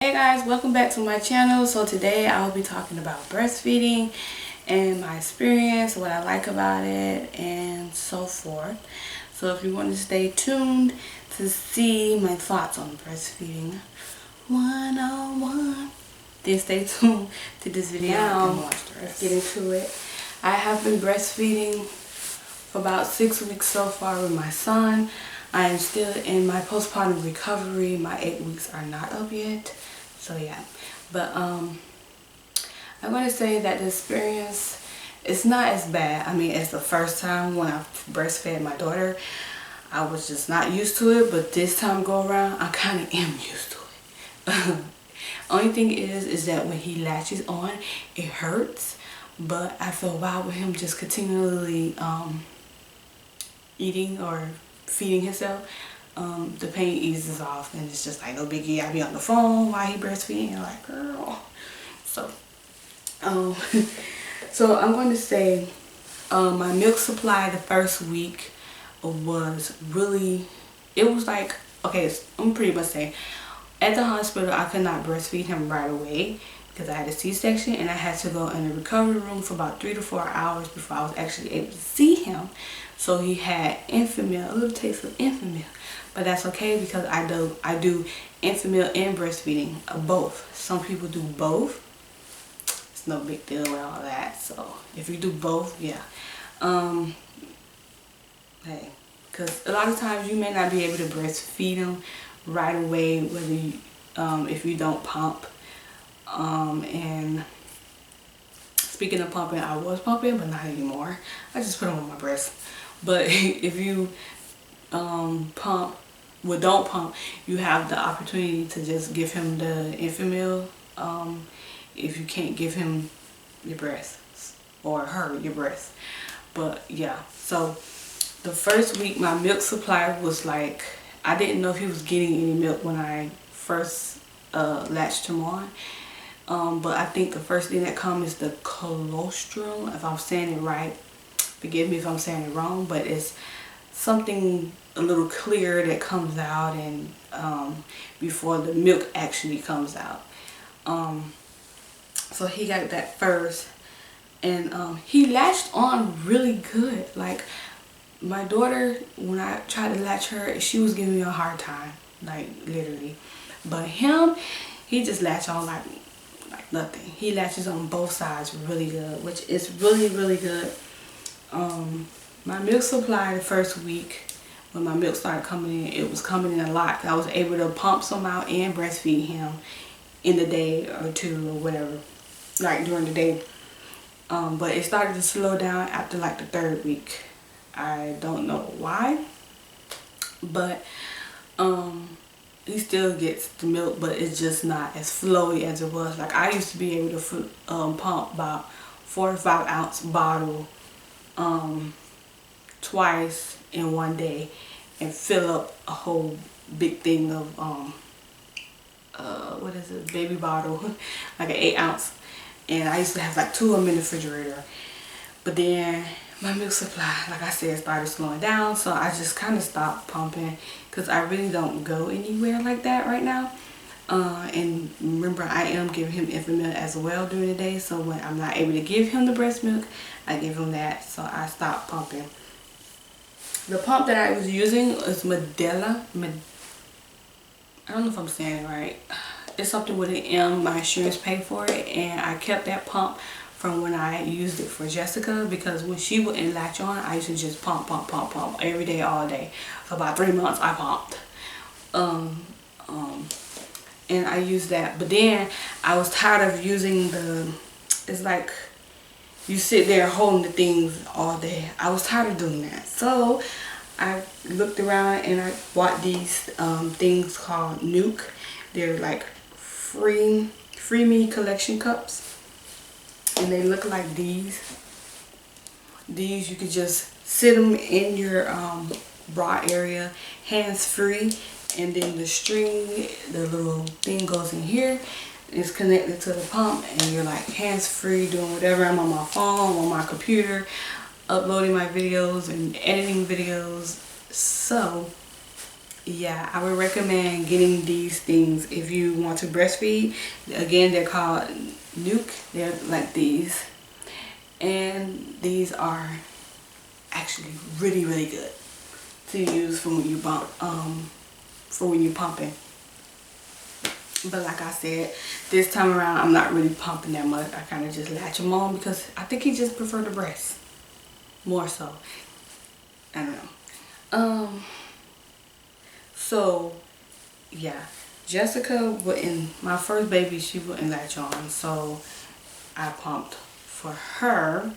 Hey guys, welcome back to my channel. So today I will be talking about breastfeeding and my experience, what I like about it, and so forth. So if you want to stay tuned to see my thoughts on breastfeeding 101, then stay tuned to this video and watch the rest. Let's get into it. I have been breastfeeding for about 6 weeks so far with my son. I am still in my postpartum recovery. My 8 weeks are not up yet. So yeah, but I'm going to say that the experience is not as bad. I mean, as the first time when I breastfed my daughter, I was just not used to it. But this time go around, I kind of am used to it. Only thing is that when he latches on, it hurts. But after a while with him just continually eating or feeding himself, the pain eases off, and it's just like no biggie. I be on the phone while he breastfeeding, like, girl. So so I'm going to say my milk supply the first week was really, it was like, okay, I'm pretty much saying at the hospital I could not breastfeed him right away because I had a C-section, and I had to go in the recovery room for about 3 to 4 hours before I was actually able to see him. So he had infant milk, a little taste of infant milk. But that's okay because I do infant milk and breastfeeding, both. Some people do both. It's no big deal with all that. So if you do both, yeah. Hey, because a lot of times you may not be able to breastfeed them right away, whether you, if you don't pump. And speaking of pumping, I was pumping, but not anymore. I just put them on my breast. But if you pump, well, don't pump, you have the opportunity to just give him the infant milk if you can't give him your breast, or her your breast. But yeah, so the first week my milk supply was like, I didn't know if he was getting any milk when I first latched him on. But I think the first thing that comes is the colostrum, if I'm saying it right. Forgive me if I'm saying it wrong, but it's something a little clear that comes out, and before the milk actually comes out. So he got that first, and he latched on really good. Like my daughter, when I tried to latch her, she was giving me a hard time, like literally. But him, he just latched on like nothing. He latches on both sides really good, which is really good. My milk supply the first week, when my milk started coming in, it was coming in a lot. I was able to pump some out and breastfeed him in the day or two or whatever, like during the day. But it started to slow down after like the third week. I don't know why, but he still gets the milk, but it's just not as flowy as it was. Like I used to be able to pump about 4 or 5 ounce bottle twice in one day and fill up a whole big thing of what is it, baby bottle, like an 8 ounce, and I used to have like 2 of them in the refrigerator. But then my milk supply, like I said, started slowing down, so I just kind of stopped pumping because I really don't go anywhere like that right now. And remember, I am giving him infant milk as well during the day, so when I'm not able to give him the breast milk, I give him that. So I stopped pumping. The pump that I was using is Medela. I don't know if I'm saying it right. It's something with an M. My insurance paid for it, and I kept that pump from when I used it for Jessica, because when she wouldn't latch on, I used to just pump every day, all day. For about 3 months, I pumped. And I used that, but then I was tired of using the, it's like you sit there holding the things all day. I was tired of doing that, so I looked around and I bought these things called Nuke. They're like free me collection cups, and they look like these. These you could just sit them in your bra area, hands free. And then the string, the little thing goes in here. It's connected to the pump, and you're like hands free doing whatever. I'm on my phone, on my computer, uploading my videos and editing videos. So yeah, I would recommend getting these things if you want to breastfeed. Again, they're called Nuke. They're like these. And these are actually really, really good to use for when you you're pumping. But like I said, this time around I'm not really pumping that much. I kind of just latch him on because I think he just prefer the breast more so. I don't know. So yeah, Jessica wouldn't, my first baby, she wouldn't latch on, so I pumped for her,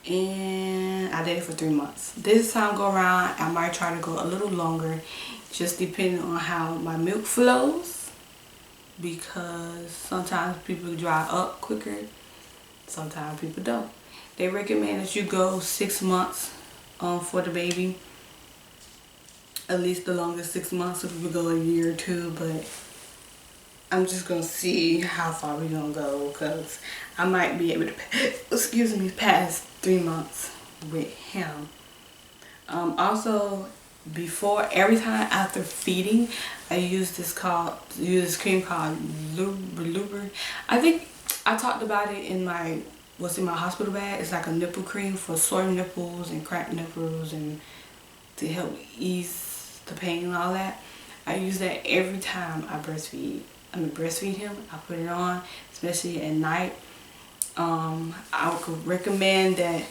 and I did it for 3 months. This time go around, I might try to go a little longer, just depending on how my milk flows, because sometimes people dry up quicker, sometimes people don't. They recommend that you go 6 months for the baby. At least the longest 6 months. If we go a year or two, but I'm just gonna see how far we're gonna go, because I might be able to pass 3 months with him. Also, before, every time after feeding, I use this cream called Luber. I think I talked about it in what's in my hospital bag. It's like a nipple cream for sore nipples and cracked nipples, and to help ease the pain and all that. I use that every time I breastfeed him. I put it on, especially at night. I would recommend that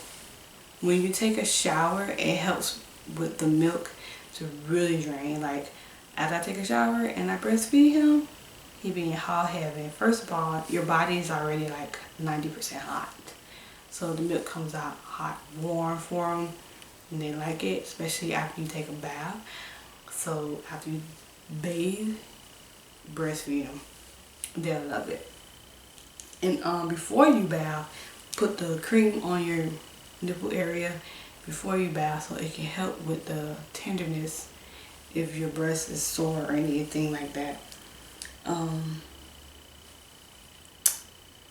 when you take a shower, it helps with the milk to really drain. Like, after I take a shower and I breastfeed him, he be in hot heaven. First of all, your body is already like 90% hot, so the milk comes out hot, warm for him, and they like it, especially after you take a bath. So after you bathe, breastfeed them. They'll love it. And before you bath, put the cream on your nipple area before you bath, so it can help with the tenderness if your breast is sore or anything like that.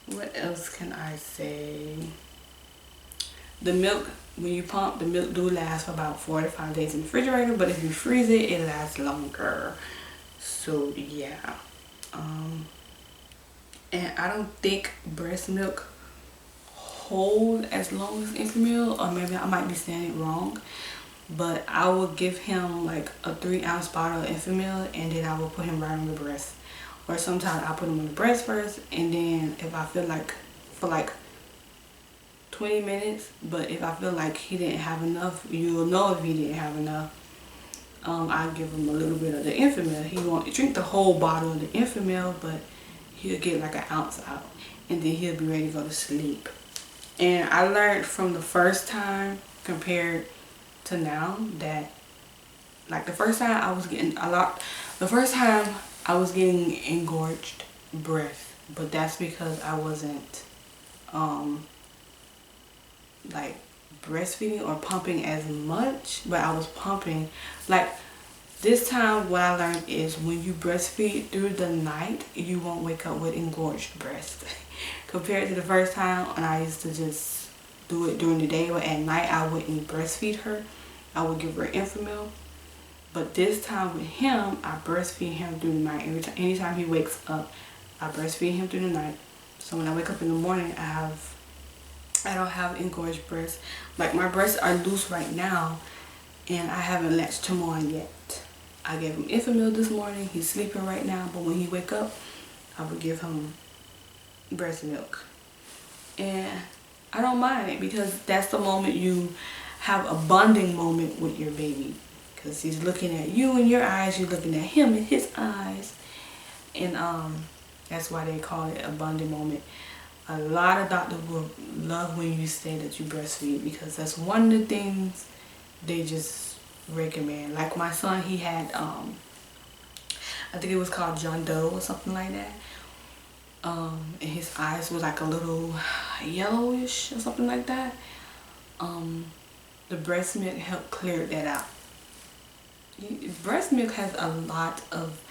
What else can I say? The milk, when you pump, the milk do last for about 4 to 5 days in the refrigerator, but if you freeze it, it lasts longer. So yeah. And I don't think breast milk hold as long as infant milk, or maybe I might be saying it wrong, but I will give him like a 3-ounce bottle of infant milk, and then I will put him right on the breast. Or sometimes I put him on the breast first, and then if I feel like, for like 20 minutes, but if I feel like he didn't have enough, you'll know if he didn't have enough. I'll give him a little bit of the infant milk. He won't drink the whole bottle of the infant milk, but he'll get like 1 ounce out, and then he'll be ready to go to sleep. And I learned from the first time compared to now that, like, the first time I was getting engorged breast, but that's because I wasn't like breastfeeding or pumping as much, but I was pumping. Like, this time what I learned is when you breastfeed through the night, you won't wake up with engorged breast. Compared to the first time when I used to just do it during the day, but at night I wouldn't breastfeed her. I would give her infant milk. But this time with him, I breastfeed him through the night. Anytime he wakes up, I breastfeed him through the night. So when I wake up in the morning, I don't have engorged breasts. Like, my breasts are loose right now, and I haven't latched him on yet. I gave him infant milk this morning. He's sleeping right now, but when he wake up, I would give him breast milk. And I don't mind it, because that's the moment you have a bonding moment with your baby, because he's looking at you in your eyes, you're looking at him in his eyes, and that's why they call it a bonding moment. A lot of doctors will love when you say that you breastfeed, because that's one of the things they just recommend. Like, my son, he had I think it was called John Doe or something like that. And his eyes were like a little yellowish or something like that. The breast milk helped clear that out. Breast milk has a lot of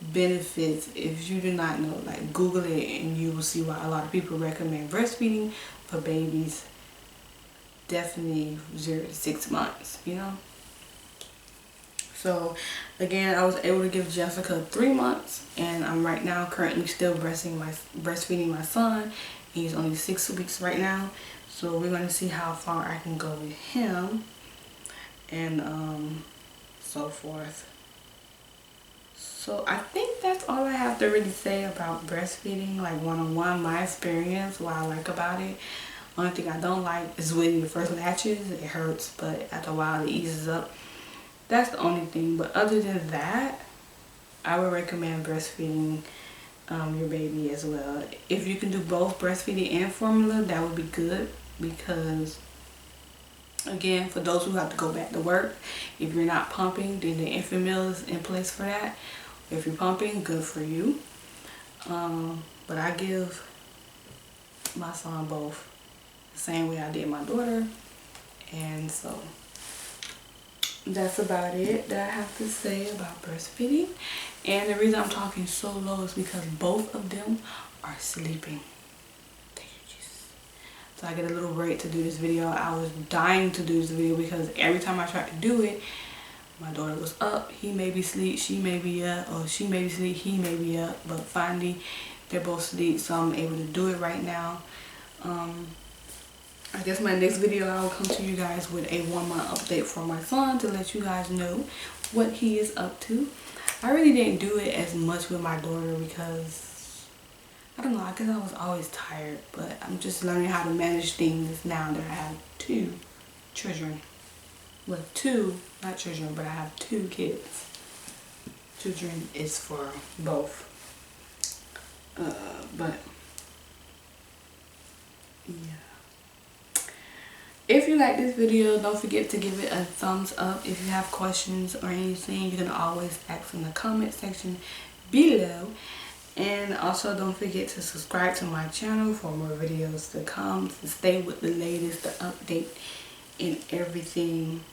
benefits. If you do not know, like, Google it and you will see why a lot of people recommend breastfeeding for babies. Definitely 0 to 6 months, you know. So again, I was able to give Jessica 3 months, and I'm right now currently still breastfeeding my son. He's only 6 weeks right now, so we're going to see how far I can go with him, and so forth. So I think that's all I have to really say about breastfeeding, like one-on-one, my experience, what I like about it. Only thing I don't like is waiting the first latches. It hurts, but after a while it eases up. That's the only thing. But other than that, I would recommend breastfeeding your baby as well. If you can do both breastfeeding and formula, that would be good, because again, for those who have to go back to work, if you're not pumping, then the infant meal is in place for that. If you're pumping, good for you. But I give my son both the same way I did my daughter, and so that's about it that I have to say about breastfeeding. And the reason I'm talking so low is because both of them are sleeping. Thank you, Jesus. So I get a little break to do this video. I was dying to do this video because every time I tried to do it, my daughter was up. He may be asleep, she may be up, or she may be asleep, he may be up. But finally, they're both asleep, so I'm able to do it right now. I guess my next video I will come to you guys with a 1-month update for my son to let you guys know what he is up to. I really didn't do it as much with my daughter because, I don't know, I guess I was always tired. But I'm just learning how to manage things now that I have 2 children. Well, 2, not children, but I have 2 kids. Children is for both. But yeah. If you like this video, don't forget to give it a thumbs up. If you have questions or anything, you can always ask in the comment section below. And also don't forget to subscribe to my channel for more videos to come, to stay with the latest, the update and everything.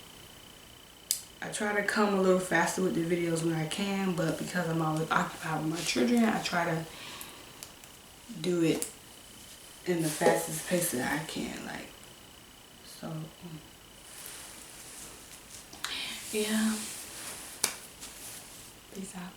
I try to come a little faster with the videos when I can, but because I'm always occupied with my children, I try to do it in the fastest pace that I can, like. So yeah, peace out.